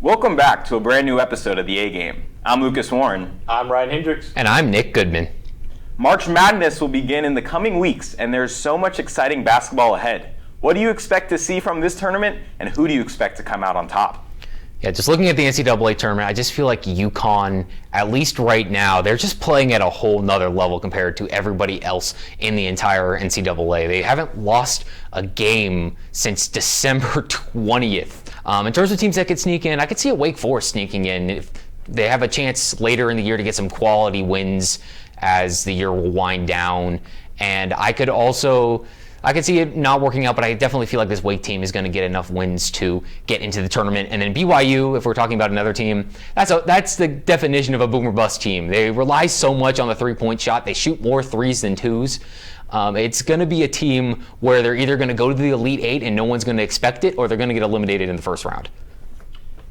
Welcome back to a brand new episode of the A-Game. I'm Lucas Warren. I'm Ryan Hendricks. And I'm Nick Goodman. March Madness will begin in the coming weeks, and there's so much exciting basketball ahead. What do you expect to see from this tournament, and who do you expect to come out on top? Yeah, just looking at the NCAA tournament, I just feel like UConn, at least right now, they're just playing at a whole nother level compared to everybody else in the entire NCAA. They haven't lost a game since December 20th. In terms of teams that could sneak in, I could see a Wake Forest sneaking in if they have a chance later in the year to get some quality wins as the year will wind down. And I could see it not working out, but I definitely feel like this Wake team is going to get enough wins to get into the tournament. And then BYU, if we're talking about another team, that's the definition of a boom or bust team. They rely so much on the three-point shot. They shoot more threes than twos. It's going to be a team where they're either going to go to the Elite Eight and no one's going to expect it, or they're going to get eliminated in the first round.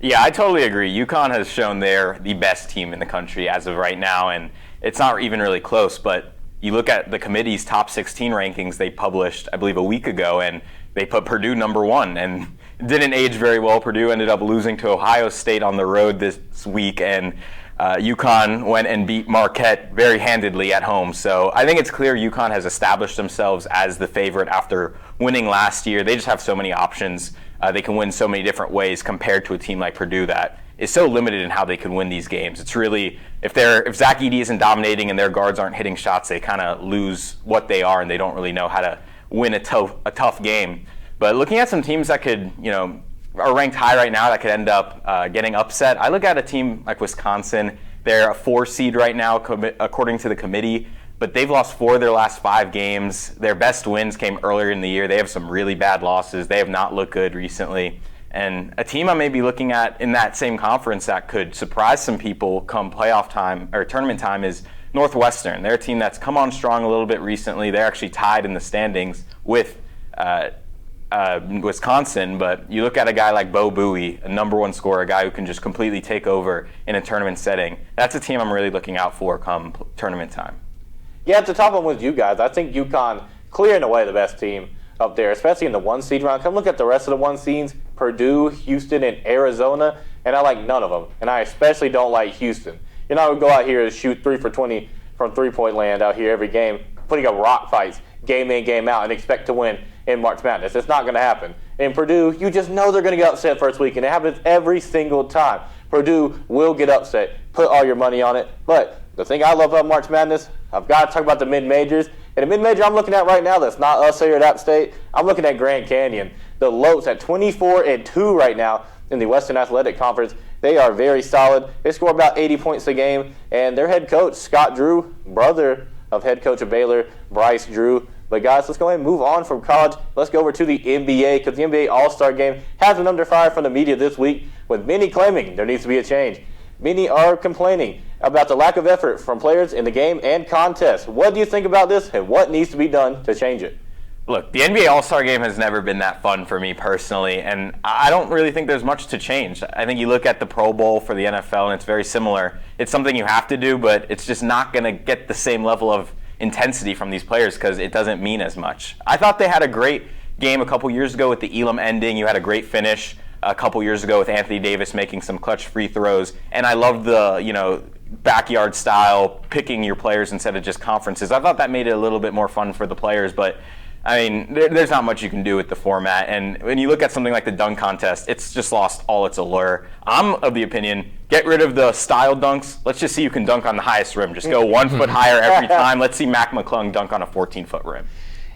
Yeah, I totally agree. UConn has shown they're the best team in the country as of right now, and it's not even really close, but you look at the committee's top 16 rankings they published, I believe, a week ago, and they put Purdue number one, and it didn't age very well. Purdue ended up losing to Ohio State on the road this week, and UConn went and beat Marquette very handedly at home. So I think it's clear UConn has established themselves as the favorite after winning last year. They just have so many options. They can win so many different ways compared to a team like Purdue that is so limited in how they can win these games. It's really, if Zach Edey isn't dominating and their guards aren't hitting shots, they kind of lose what they are and they don't really know how to win a tough game. But looking at some teams that could, are ranked high right now that could end up getting upset, I look at a team like Wisconsin. They're a 4 seed right now according to the committee, but they've lost 4 of their last 5 games. Their best wins came earlier in the year. They have some really bad losses. They have not looked good recently. And a team I may be looking at in that same conference that could surprise some people come playoff time or tournament time is Northwestern. They're a team that's come on strong a little bit recently. They're actually tied in the standings with Wisconsin, but you look at a guy like Bo Buie, a number 1 scorer, a guy who can just completely take over in a tournament setting. That's a team I'm really looking out for come tournament time. Yeah, to top one with you guys, I think UConn clear and away the best team up there, especially in the 1 seed round. Come look at the rest of the 1 seeds, Purdue, Houston, and Arizona, and I like none of them. And I especially don't like Houston. You're not going to go out here and shoot 3 for 20 from three-point land out here every game, putting up rock fights game in, game out, and expect to win in March Madness. It's not going to happen. In Purdue, you just know they're going to get upset first week, and it happens every single time. Purdue will get upset. Put all your money on it. But the thing I love about March Madness, I've got to talk about the mid-majors. And the mid-major I'm looking at right now that's not us here at App State, I'm looking at Grand Canyon. The Lopes at 24-2 right now in the Western Athletic Conference. They are very solid. They score about 80 points a game. And their head coach, Scott Drew, brother of head coach of Baylor, Bryce Drew. But guys, let's go ahead and move on from college. Let's go over to the NBA because the NBA All-Star Game has been under fire from the media this week, with many claiming there needs to be a change. Many are complaining about the lack of effort from players in the game and contest. What do you think about this, and what needs to be done to change it? Look, the NBA All-Star Game has never been that fun for me personally, and I don't really think there's much to change. I think you look at the Pro Bowl for the NFL, and it's very similar. It's something you have to do, but it's just not going to get the same level of intensity from these players because it doesn't mean as much. I thought they had a great game a couple years ago with the Elam ending. You had a great finish a couple years ago with Anthony Davis making some clutch free throws, and I loved the, backyard style, picking your players instead of just conferences. I thought that made it a little bit more fun for the players, but I mean, there's not much you can do with the format. And when you look at something like the dunk contest, it's just lost all its allure. I'm of the opinion, get rid of the style dunks. Let's just see who can dunk on the highest rim. Just go 1 foot higher every time. Let's see Mac McClung dunk on a 14-foot rim.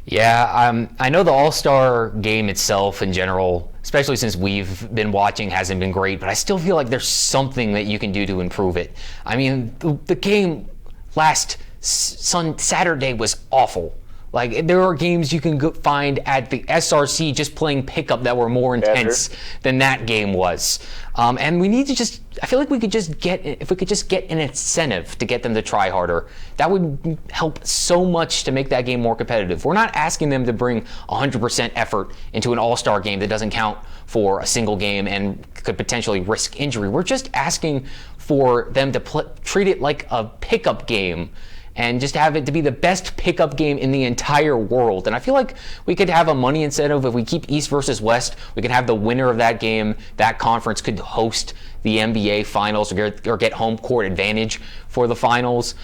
Yeah, I know the All-Star game itself in general, especially since we've been watching, hasn't been great, but I still feel like there's something that you can do to improve it. I mean, the game last Saturday was awful. Like, there are games you can find at the SRC just playing pickup that were more intense than that game was. And we need to I feel like if we could just get an incentive to get them to try harder, that would help so much to make that game more competitive. We're not asking them to bring 100% effort into an all-star game that doesn't count for a single game and could potentially risk injury. We're just asking for them to treat it like a pickup game and just have it to be the best pickup game in the entire world. And I feel like we could have a money incentive if we keep East versus West. We could have the winner of that game, that conference could host the NBA finals or get home court advantage for the finals.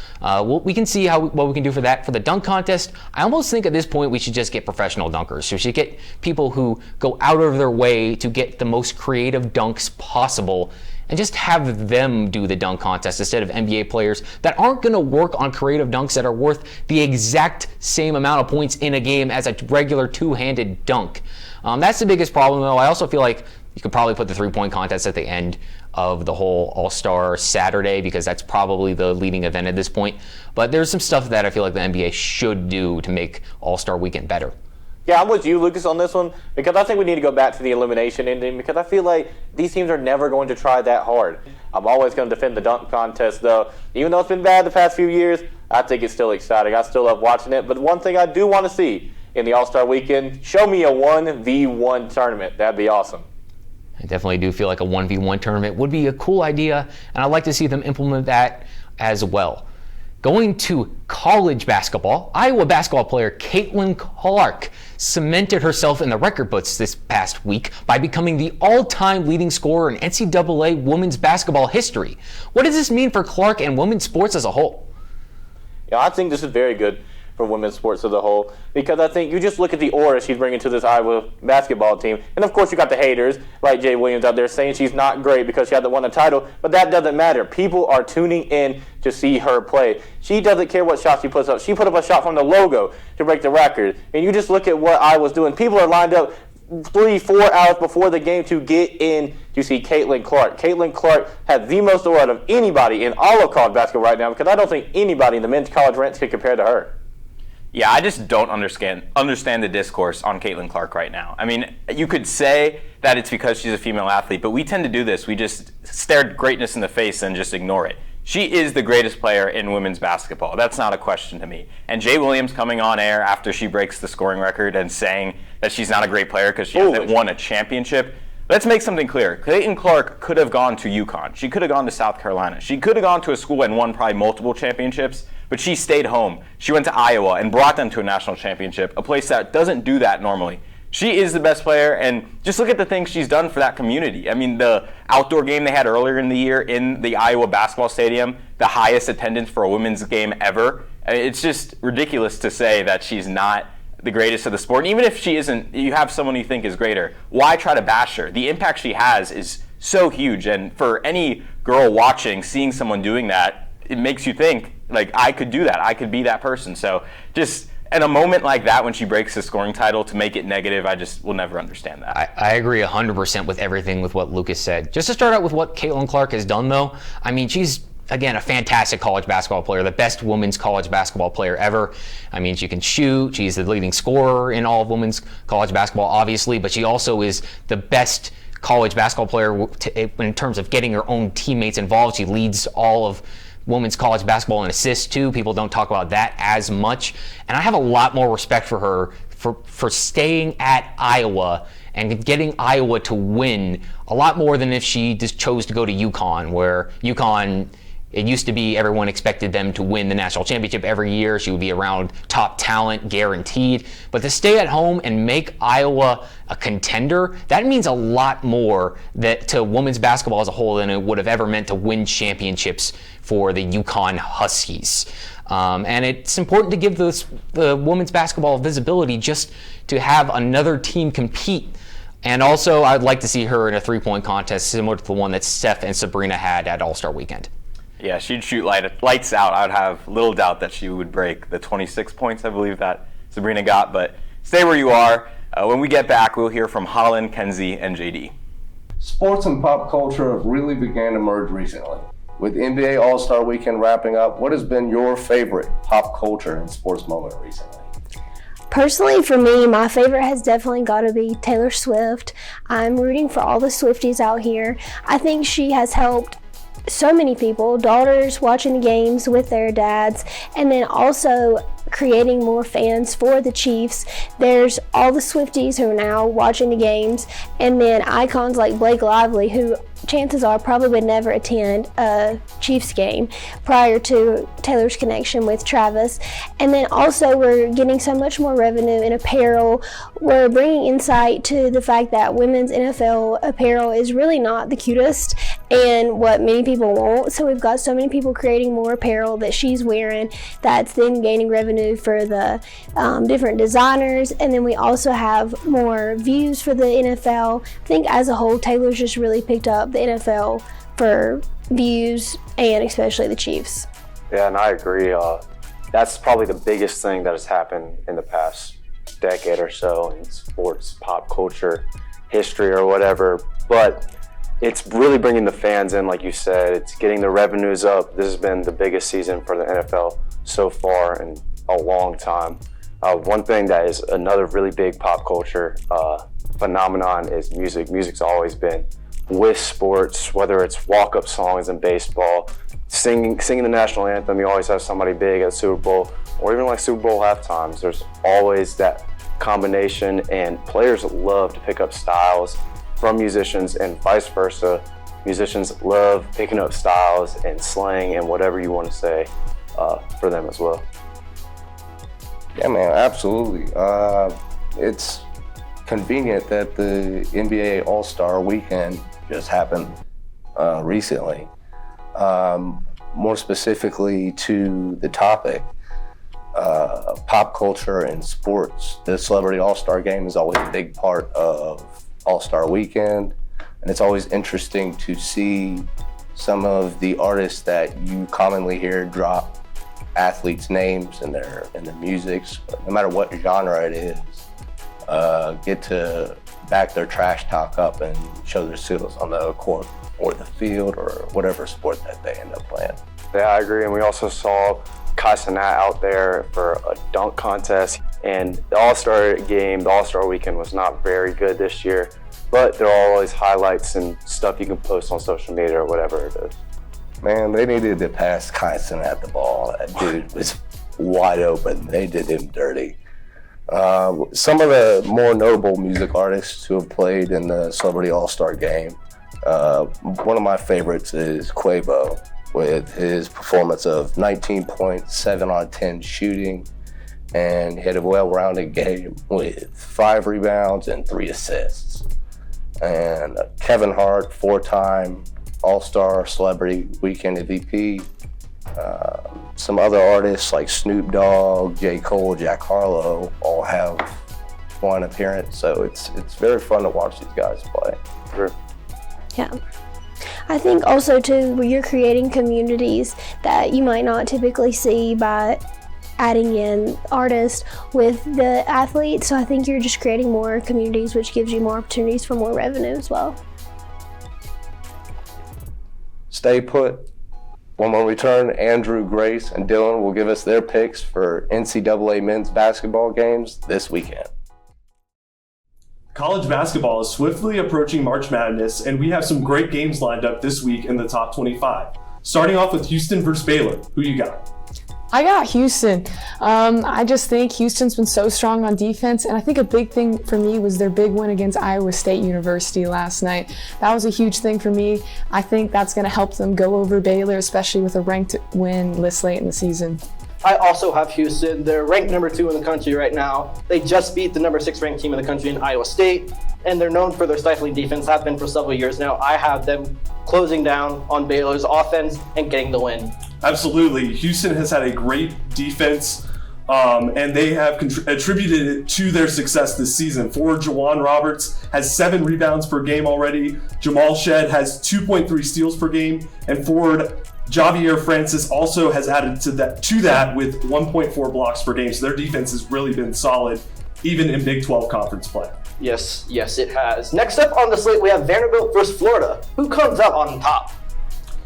We can see what we can do for that. For the dunk contest, I almost think at this point we should just get professional dunkers. So we should get people who go out of their way to get the most creative dunks possible and just have them do the dunk contest instead of NBA players that aren't going to work on creative dunks that are worth the exact same amount of points in a game as a regular two-handed dunk. That's the biggest problem, though. I also feel like you could probably put the three-point contest at the end of the whole All-Star Saturday because that's probably the leading event at this point. But there's some stuff that I feel like the NBA should do to make All-Star Weekend better. Yeah, I'm with you, Lucas, on this one, because I think we need to go back to the elimination ending, because I feel like these teams are never going to try that hard. I'm always going to defend the dunk contest, though. Even though it's been bad the past few years, I think it's still exciting. I still love watching it. But one thing I do want to see in the All-Star Weekend, show me a 1v1 tournament. That'd be awesome. I definitely do feel like a 1v1 tournament would be a cool idea, and I'd like to see them implement that as well. Going to college basketball, Iowa basketball player Caitlin Clark cemented herself in the record books this past week by becoming the all-time leading scorer in NCAA women's basketball history. What does this mean for Clark and women's sports as a whole? Yeah, I think this is very good for women's sports as a whole, because I think you just look at the aura she's bringing to this Iowa basketball team. And of course you got the haters like Jay Williams out there saying she's not great because she hasn't won a title, but that doesn't matter. People are tuning in to see her play. She doesn't care what shot she puts up. She put up a shot from the logo to break the record. And you just look at what Iowa's doing. People are lined up 3-4 hours before the game to get in to see Caitlin Clark. Caitlin Clark has the most aura of anybody in all of college basketball right now, because I don't think anybody in the men's college ranks can compare to her. Yeah, I just don't understand the discourse on Caitlin Clark right now. I mean, you could say that it's because she's a female athlete, but we tend to do this. We just stare greatness in the face and just ignore it. She is the greatest player in women's basketball. That's not a question to me. And Jay Williams coming on air after she breaks the scoring record and saying that she's not a great player because she hasn't won a championship. Let's make something clear. Caitlin Clark could have gone to UConn. She could have gone to South Carolina. She could have gone to a school and won probably multiple championships, but she stayed home. She went to Iowa and brought them to a national championship, a place that doesn't do that normally. She is the best player, and just look at the things she's done for that community. I mean, the outdoor game they had earlier in the year in the Iowa basketball stadium, the highest attendance for a women's game ever. It's just ridiculous to say that she's not the greatest of the sport. And even if she isn't, you have someone you think is greater. Why try to bash her? The impact she has is so huge, and for any girl watching, seeing someone doing that, it makes you think, like, I could do that. I could be that person. So just in a moment like that, when she breaks the scoring title, to make it negative, I just will never understand that. I agree 100% with everything with what Lucas said. Just to start out with what Caitlin Clark has done, though, I mean, she's, again, a fantastic college basketball player, the best women's college basketball player ever. I mean, she can shoot. She's the leading scorer in all of women's college basketball, obviously, but she also is the best college basketball player in terms of getting her own teammates involved. She leads all of women's college basketball in assists too. People don't talk about that as much. And I have a lot more respect for her for staying at Iowa and getting Iowa to win a lot more than if she just chose to go to UConn, where UConn, it used to be everyone expected them to win the national championship every year. She would be around top talent, guaranteed. But to stay at home and make Iowa a contender, that means a lot more to women's basketball as a whole than it would have ever meant to win championships for the UConn Huskies. And it's important to give the women's basketball visibility just to have another team compete. And also, I'd like to see her in a three-point contest similar to the one that Steph and Sabrina had at All-Star Weekend. Yeah, she'd shoot lights out. I would have little doubt that she would break the 26 points, I believe, that Sabrina got. But stay where you are. When we get back, we'll hear from Holland, Kenzie, and JD. Sports and pop culture have really began to merge recently. With NBA All-Star Weekend wrapping up, what has been your favorite pop culture and sports moment recently? Personally, for me, my favorite has definitely got to be Taylor Swift. I'm rooting for all the Swifties out here. I think she has helped so many people, daughters watching the games with their dads, and then also creating more fans for the Chiefs. There's all the Swifties who are now watching the games, and then icons like Blake Lively, who chances are probably would never attend a Chiefs game prior to Taylor's connection with Travis. And then also we're getting so much more revenue in apparel. We're bringing insight to the fact that women's NFL apparel is really not the cutest and what many people want. So we've got so many people creating more apparel that she's wearing that's then gaining revenue for the different designers. And then we also have more views for the NFL. I think as a whole, Taylor's just really picked up the NFL for views and especially the Chiefs. Yeah, and I agree. That's probably the biggest thing that has happened in the past decade or so in sports, pop culture, history or whatever. But it's really bringing the fans in, like you said. It's getting the revenues up. This has been the biggest season for the NFL so far in a long time. One thing that is another really big pop culture phenomenon is music. Music's always been with sports, whether it's walk-up songs in baseball, singing the national anthem. You always have somebody big at Super Bowl, or even like Super Bowl halftimes. There's always that combination, and players love to pick up styles from musicians and vice versa. Musicians love picking up styles and slang and whatever you want to say for them as well. Yeah, man, absolutely. It's convenient that the NBA All-Star Weekend just happened recently. More specifically to the topic, pop culture and sports. The Celebrity All-Star Game is always a big part of All-Star Weekend, and it's always interesting to see some of the artists that you commonly hear drop athletes' names in their musics, no matter what genre it is, get to back their trash talk up and show their skills on the court or the field or whatever sport that they end up playing. Yeah, I agree. And we also saw Kai Cenat out there for a dunk contest. And the All-Star game, the All-Star Weekend was not very good this year, but there are always highlights and stuff you can post on social media or whatever it is. Man, they needed to pass Kai Cenat the ball. That dude was wide open. They did him dirty. Some of the more notable music artists who have played in the Celebrity All-Star Game, one of my favorites is Quavo, with his performance of 19 points, 7 on 10 shooting, and he had a well-rounded game with 5 rebounds and 3 assists. And Kevin Hart, 4-time All-Star Celebrity Weekend MVP. Some other artists like Snoop Dogg, J. Cole, Jack Harlow all have one appearance, so it's very fun to watch these guys play. Sure. Yeah. I think also too, where you're creating communities that you might not typically see by adding in artists with the athletes. So I think you're just creating more communities, which gives you more opportunities for more revenue as well. Stay put. When we return, Andrew, Grace, and Dylan will give us their picks for NCAA men's basketball games this weekend. College basketball is swiftly approaching March Madness, and we have some great games lined up this week in the top 25. Starting off with Houston versus Baylor. Who you got? I got Houston. I just think Houston's been so strong on defense, and I think a big thing for me was their big win against Iowa State University last night. That was a huge thing for me. I think that's going to help them go over Baylor, especially with a ranked win this late in the season. I also have Houston. They're ranked number 2 in the country right now. They just beat the number 6 ranked team in the country in Iowa State, and they're known for their stifling defense, have been for several years now. I have them closing down on Baylor's offense and getting the win. Absolutely. Houston has had a great defense, and they have attributed it to their success this season. Forward Jawan Roberts has 7 rebounds per game already. Jamal Shed has 2.3 steals per game, and forward Javier Francis also has added to that with 1.4 blocks per game. So their defense has really been solid, even in Big 12 conference play. Yes, it has. Next up on the slate, we have Vanderbilt versus Florida. Who comes out on top?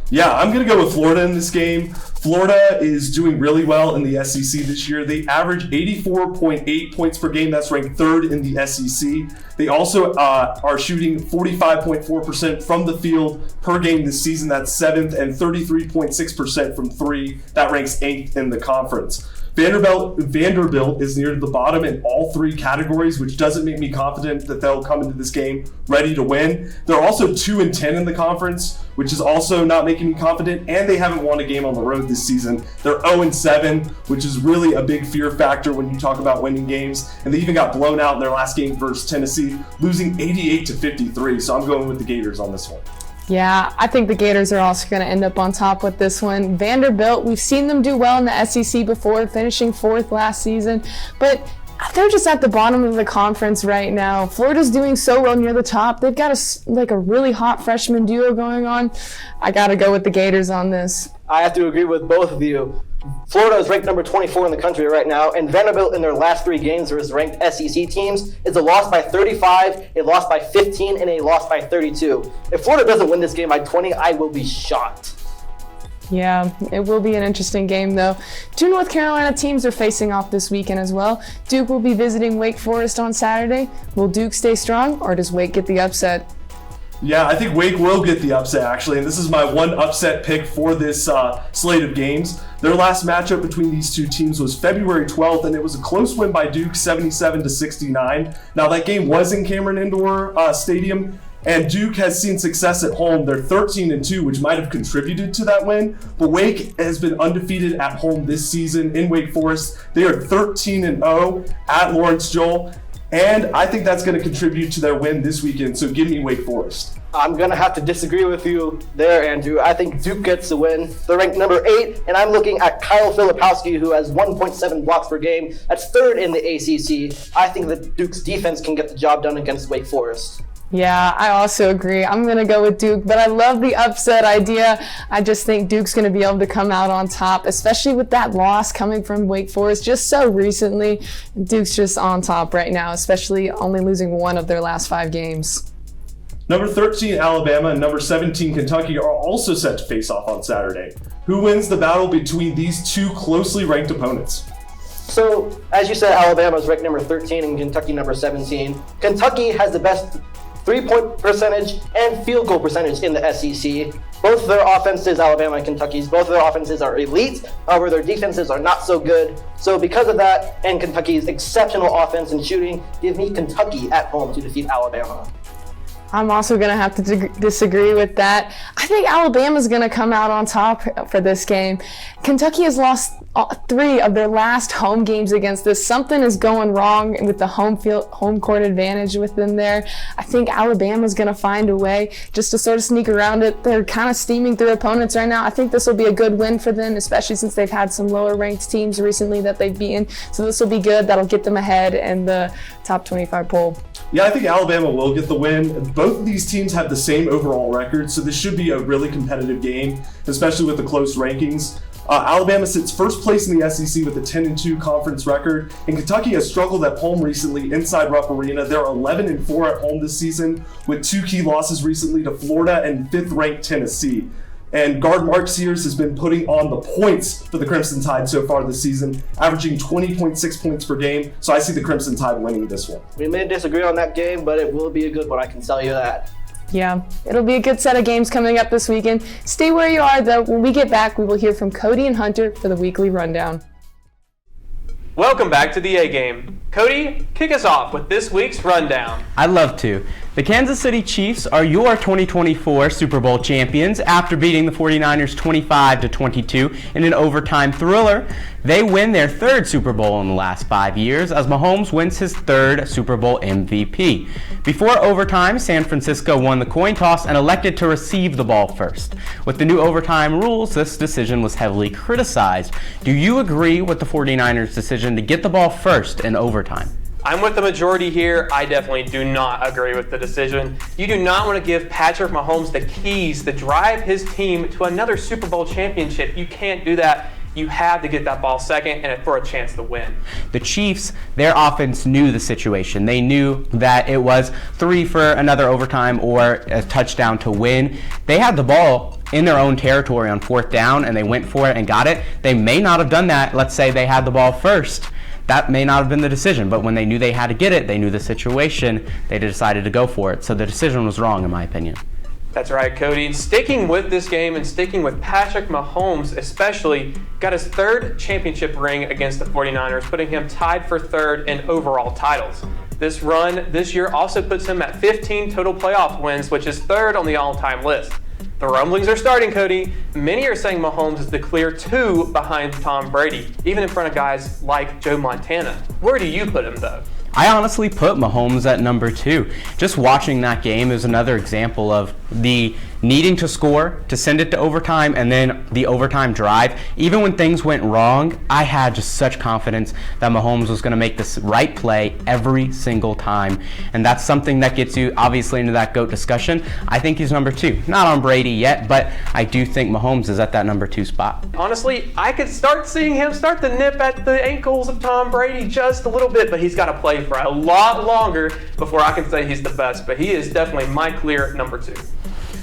Yeah, I'm going to go with Florida in this game. Florida is doing really well in the SEC this year. They average 84.8 points per game. That's ranked third in the SEC. They also are shooting 45.4% from the field per game this season. That's seventh, and 33.6% from three. That ranks eighth in the conference. Vanderbilt is near the bottom in all three categories, which doesn't make me confident that they'll come into this game ready to win. They're also 2-10 in the conference, which is also not making me confident, and they haven't won a game on the road this season. They're 0-7, which is really a big fear factor when you talk about winning games, and they even got blown out in their last game versus Tennessee, losing 88-53, so I'm going with the Gators on this one. Yeah, I think the Gators are also going to end up on top with this one. Vanderbilt, we've seen them do well in the SEC before, finishing fourth last season, but they're just at the bottom of the conference right now. Florida's doing so well near the top. They've got a really hot freshman duo going on. I got to go with the Gators on this. I have to agree with both of you. Florida is ranked number 24 in the country right now, and Vanderbilt in their last three games versus ranked SEC teams is a loss by 35, a loss by 15, and a loss by 32. If Florida doesn't win this game by 20, I will be shocked. Yeah, it will be an interesting game, though. Two North Carolina teams are facing off this weekend as well. Duke will be visiting Wake Forest on Saturday. Will Duke stay strong, or does Wake get the upset? Yeah, I think Wake will get the upset, actually, and this is my one upset pick for this slate of games. Their last matchup between these two teams was February 12th, and it was a close win by Duke, 77-69. Now, that game was in Cameron Indoor Stadium, and Duke has seen success at home. They're 13-2, which might have contributed to that win, but Wake has been undefeated at home this season in Wake Forest. They are 13-0 at Lawrence Joel, and I think that's going to contribute to their win this weekend, so give me Wake Forest. I'm going to have to disagree with you there, Andrew. I think Duke gets the win. They're ranked number 8, and I'm looking at Kyle Filipowski, who has 1.7 blocks per game. That's third in the ACC. I think that Duke's defense can get the job done against Wake Forest. Yeah, I also agree. I'm going to go with Duke, but I love the upset idea. I just think Duke's going to be able to come out on top, especially with that loss coming from Wake Forest just so recently. Duke's just on top right now, especially only losing one of their last 5 games. Number 13, Alabama, and number 17, Kentucky are also set to face off on Saturday. Who wins the battle between these two closely ranked opponents? So, as you said, Alabama is ranked number 13 and Kentucky number 17. Kentucky has the best three-point percentage and field goal percentage in the SEC. Both their offenses, Alabama and Kentucky's, both of their offenses are elite. However, their defenses are not so good. So because of that, and Kentucky's exceptional offense and shooting, give me Kentucky at home to defeat Alabama. I'm also going to have to disagree with that. I think Alabama's going to come out on top for this game. Kentucky has lost 3 of their last home games against this. Something is going wrong with the home court advantage within there. I think Alabama's going to find a way just to sort of sneak around it. They're kind of steaming through opponents right now. I think this will be a good win for them, especially since they've had some lower ranked teams recently that they've beaten. So this will be good. That'll get them ahead in the top 25 poll. Yeah, I think Alabama will get the win. Both of these teams have the same overall record, so this should be a really competitive game, especially with the close rankings. Alabama sits first place in the SEC with a 10-2 conference record, and Kentucky has struggled at home recently inside Rupp Arena. They're 11-4 at home this season, with 2 key losses recently to Florida and 5th-ranked Tennessee. And guard Mark Sears has been putting on the points for the Crimson Tide so far this season, averaging 20.6 points per game. So I see the Crimson Tide winning this one. We may disagree on that game, but it will be a good one, I can tell you that. Yeah, it'll be a good set of games coming up this weekend. Stay where you are, though. When we get back, we will hear from Cody and Hunter for the weekly rundown. Welcome back to the A-Game. Cody, kick us off with this week's rundown. I'd love to. The Kansas City Chiefs are your 2024 Super Bowl champions after beating the 49ers 25-22 in an overtime thriller. They win their 3rd Super Bowl in the last 5 years as Mahomes wins his 3rd Super Bowl MVP. Before overtime, San Francisco won the coin toss and elected to receive the ball first. With the new overtime rules, this decision was heavily criticized. Do you agree with the 49ers' decision to get the ball first in overtime? I'm with the majority here. I definitely do not agree with the decision. You do not want to give Patrick Mahomes the keys to drive his team to another Super Bowl championship. You can't do that. You have to get that ball second and for a chance to win. The Chiefs, their offense knew the situation. They knew that it was 3 for another overtime or a touchdown to win. They had the ball in their own territory on 4th down and they went for it and got it, they may not have done that. Let's say they had the ball first. That may not have been the decision, but when they knew they had to get it, they knew the situation, they decided to go for it. So the decision was wrong, in my opinion. That's right, Cody. Sticking with this game and sticking with Patrick Mahomes especially, got his 3rd championship ring against the 49ers, putting him tied for 3rd in overall titles. This run this year also puts him at 15 total playoff wins, which is 3rd on the all-time list. The rumblings are starting, Cody. Many are saying Mahomes is the clear 2 behind Tom Brady, even in front of guys like Joe Montana. Where do you put him, though? I honestly put Mahomes at number 2. Just watching that game is another example of the needing to score, to send it to overtime, and then the overtime drive. Even when things went wrong, I had just such confidence that Mahomes was going to make this right play every single time. And that's something that gets you obviously into that GOAT discussion. I think he's number 2. Not on Brady yet, but I do think Mahomes is at that number 2 spot. Honestly, I could start seeing him start to nip at the ankles of Tom Brady just a little bit, but he's got to play for a lot longer before I can say he's the best. But he is definitely my clear number 2.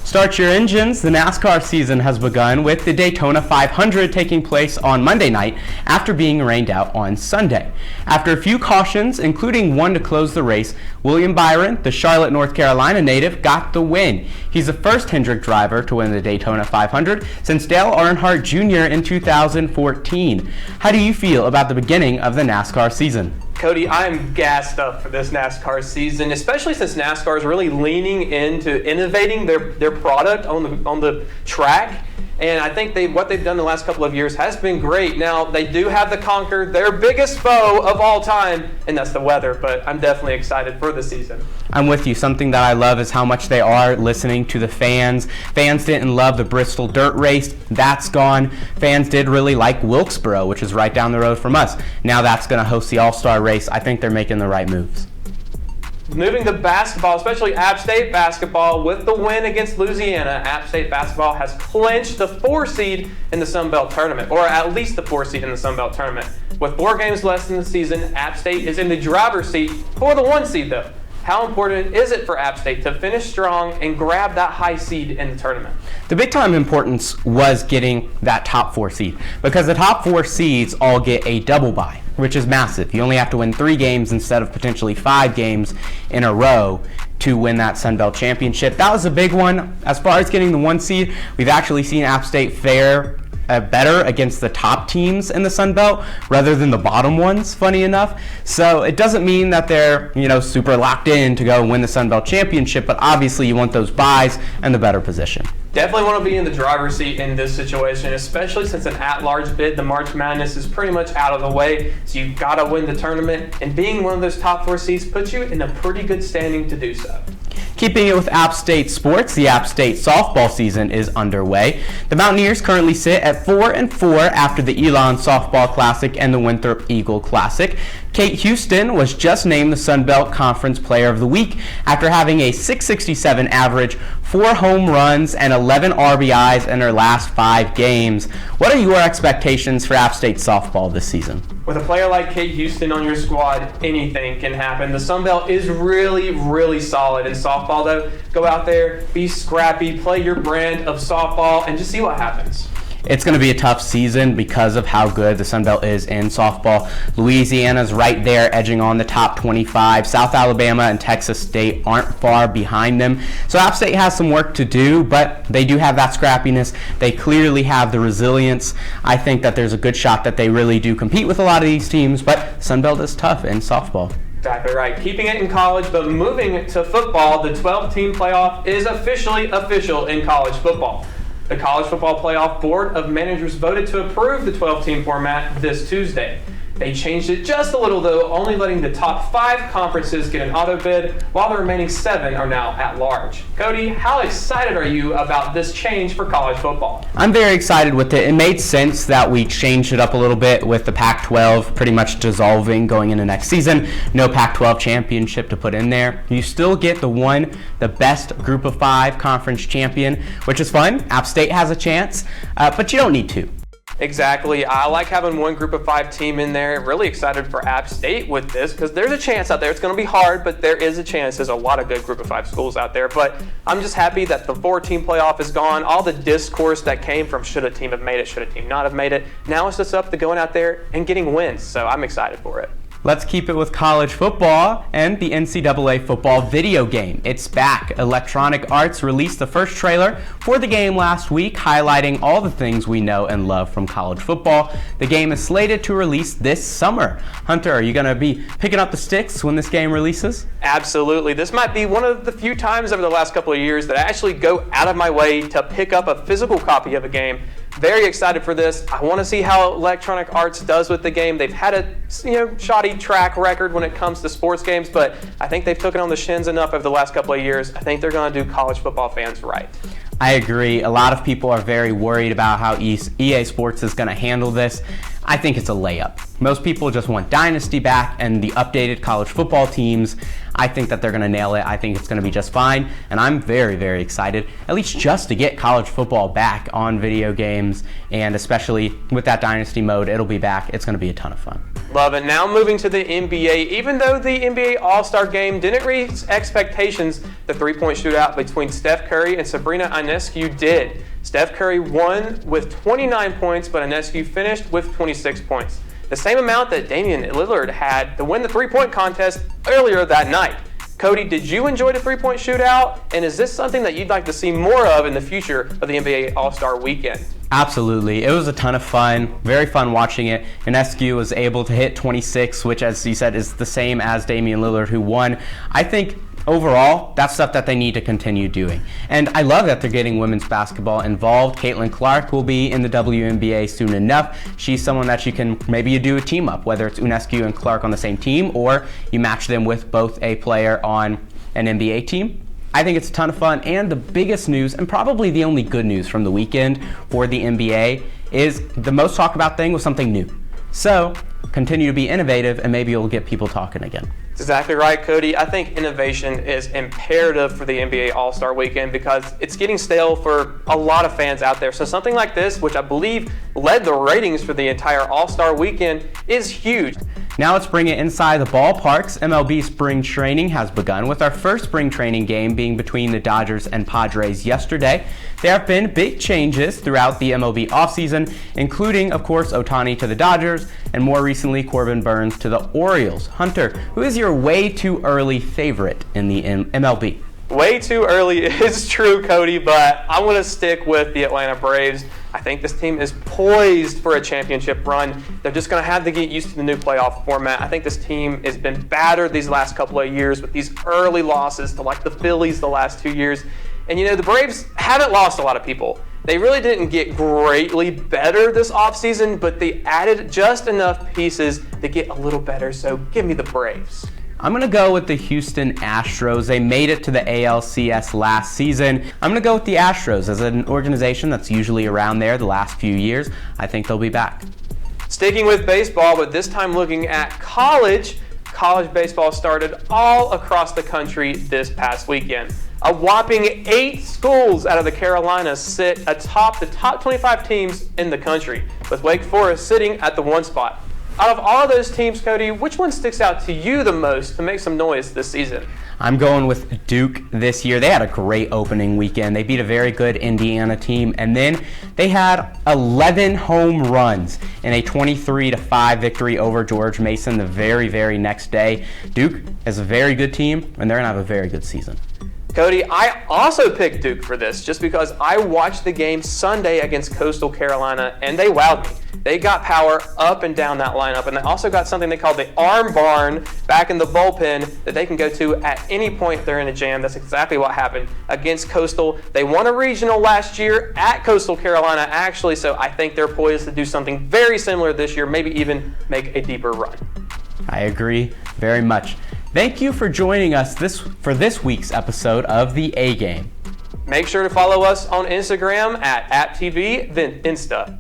Start your engines. The NASCAR season has begun with the Daytona 500 taking place on Monday night after being rained out on Sunday. After a few cautions, including one to close the race, William Byron, the Charlotte, North Carolina native, got the win. He's the first Hendrick driver to win the Daytona 500 since Dale Earnhardt Jr. in 2014. How do you feel about the beginning of the NASCAR season? Cody, I'm gassed up for this NASCAR season, especially since NASCAR is really leaning into innovating their product on the track. And I think what they've done the last couple of years has been great. Now, they do have to conquer their biggest foe of all time, and that's the weather. But I'm definitely excited for the season. I'm with you. Something that I love is how much they are listening to the fans. Fans didn't love the Bristol dirt race. That's gone. Fans did really like Wilkesboro, which is right down the road from us. Now that's going to host the All-Star race. I think they're making the right moves. Moving to basketball, especially App State basketball, with the win against Louisiana, App State basketball has clinched the 4 seed in the Sun Belt tournament, or at least the 4 seed in the Sun Belt tournament. With 4 games less in the season, App State is in the driver's seat for the 1 seed, though. How important is it for App State to finish strong and grab that high seed in the tournament? The big time importance was getting that top 4 seed, because the top 4 seeds all get a double bye, which is massive. You only have to win 3 games instead of potentially 5 games in a row to win that Sun Belt championship. That was a big one. As far as getting the 1 seed, we've actually seen App State fare better against the top teams in the Sun Belt rather than the bottom ones, funny enough. So it doesn't mean that they're, super locked in to go win the Sun Belt championship, but obviously you want those buys and the better position. Definitely want to be in the driver's seat in this situation, especially since an at-large bid, the March Madness, is pretty much out of the way. So you've got to win the tournament, and being one of those top 4 seeds puts you in a pretty good standing to do so. Keeping it with App State sports, the App State softball season is underway. The Mountaineers currently sit at 4-4 after the Elon Softball Classic and the Winthrop Eagle Classic. Kate Houston was just named the Sun Belt Conference Player of the Week after having a .667 average, 4 home runs, and 11 RBIs in her last 5 games. What are your expectations for App State softball this season? With a player like Kate Houston on your squad, anything can happen. The Sun Belt is really, really solid in softball, though. Go out there, be scrappy, play your brand of softball, and just see what happens. It's going to be a tough season because of how good the Sun Belt is in softball. Louisiana's right there edging on the top 25. South Alabama and Texas State aren't far behind them. So App State has some work to do, but they do have that scrappiness. They clearly have the resilience. I think that there's a good shot that they really do compete with a lot of these teams, but Sun Belt is tough in softball. Exactly right. Keeping it in college, but moving to football, the 12-team playoff is officially official in college football. The College Football Playoff Board of Managers voted to approve the 12-team format this Tuesday. They changed it just a little, though, only letting the top 5 conferences get an auto bid, while the remaining 7 are now at large. Cody, how excited are you about this change for college football? I'm very excited with it. It made sense that we changed it up a little bit with the Pac-12 pretty much dissolving going into next season. No Pac-12 championship to put in there. You still get the best group of 5 conference champion, which is fun. App State has a chance, but you don't need to. Exactly. I like having one group of 5 team in there. Really excited for App State with this because there's a chance out there. It's going to be hard, but there is a chance. There's a lot of good group of 5 schools out there. But I'm just happy that the 4-team playoff is gone. All the discourse that came from should a team have made it, should a team not have made it. Now it's just up to going out there and getting wins. So I'm excited for it. Let's keep it with college football and the NCAA football video game. It's back. Electronic Arts released the first trailer for the game last week, highlighting all the things we know and love from college football. The game is slated to release this summer. Hunter, are you going to be picking up the sticks when this game releases? Absolutely. This might be one of the few times over the last couple of years that I actually go out of my way to pick up a physical copy of a game. Very excited for this. I want to see how Electronic Arts does with the game. They've had a shoddy track record when it comes to sports games, but I think they've taken on the shins enough over the last couple of years. I think they're going to do college football fans right. I agree. A lot of people are very worried about how EA Sports is going to handle this. I think it's a layup. Most people just want Dynasty back and the updated college football teams. I think that they're going to nail it. I think it's going to be just fine. And I'm very, very excited, at least just to get college football back on video games. And especially with that Dynasty mode, it'll be back. It's going to be a ton of fun. Love it. Now moving to the NBA. Even though the NBA All-Star Game didn't reach expectations, the three-point shootout between Steph Curry and Sabrina Ionescu did. Steph Curry won with 29 points, but Ionescu finished with 26 points. The same amount that Damian Lillard had to win the three-point contest earlier that night. Cody, did you enjoy the three-point shootout? And is this something that you'd like to see more of in the future of the NBA All-Star Weekend? Absolutely. It was a ton of fun. Very fun watching it. Ionescu was able to hit 26, which, as you said, is the same as Damian Lillard, who won. I think overall, that's stuff that they need to continue doing. And I love that they're getting women's basketball involved. Caitlin Clark will be in the WNBA soon enough. She's someone that you do a team up, whether it's Ionescu and Clark on the same team, or you match them with both a player on an NBA team. I think it's a ton of fun, and the biggest news, and probably the only good news from the weekend for the NBA, is the most talked about thing was something new. So, continue to be innovative, and maybe you'll get people talking again. That's exactly right, Cody. I think innovation is imperative for the NBA All-Star Weekend because it's getting stale for a lot of fans out there. So something like this, which I believe led the ratings for the entire All-Star Weekend, is huge. Now let's bring it inside the ballparks. MLB spring training has begun, with our first spring training game being between the Dodgers and Padres yesterday. There have been big changes throughout the MLB offseason, including, of course, Ohtani to the Dodgers, and more recently, Corbin Burnes to the Orioles. Hunter, who is your way too early favorite in the MLB? Way too early is true, Cody, but I'm going to stick with the Atlanta Braves. I think this team is poised for a championship run. They're just going to have to get used to the new playoff format. I think this team has been battered these last couple of years with these early losses to like the Phillies the last 2 years. And the Braves haven't lost a lot of people. They really didn't get greatly better this offseason, but they added just enough pieces to get a little better. So give me the Braves. I'm going to go with the Houston Astros. They made it to the ALCS last season. I'm going to go with the Astros as an organization that's usually around there the last few years. I think they'll be back. Sticking with baseball, but this time looking at college baseball started all across the country this past weekend. A whopping 8 schools out of the Carolinas sit atop the top 25 teams in the country, with Wake Forest sitting at the 1 spot. Out of all of those teams, Cody, which one sticks out to you the most to make some noise this season? I'm going with Duke this year. They had a great opening weekend. They beat a very good Indiana team, and then they had 11 home runs in a 23-5 victory over George Mason the very, very next day. Duke is a very good team, and they're going to have a very good season. Cody, I also picked Duke for this just because I watched the game Sunday against Coastal Carolina, and they wowed me. They got power up and down that lineup, and they also got something they call the arm barn back in the bullpen that they can go to at any point they're in a jam. That's exactly what happened against Coastal. They won a regional last year at Coastal Carolina, actually, so I think they're poised to do something very similar this year, maybe even make a deeper run. I agree very much. Thank you for joining us for this week's episode of The A Game. Make sure to follow us on Instagram at @TV, then Insta.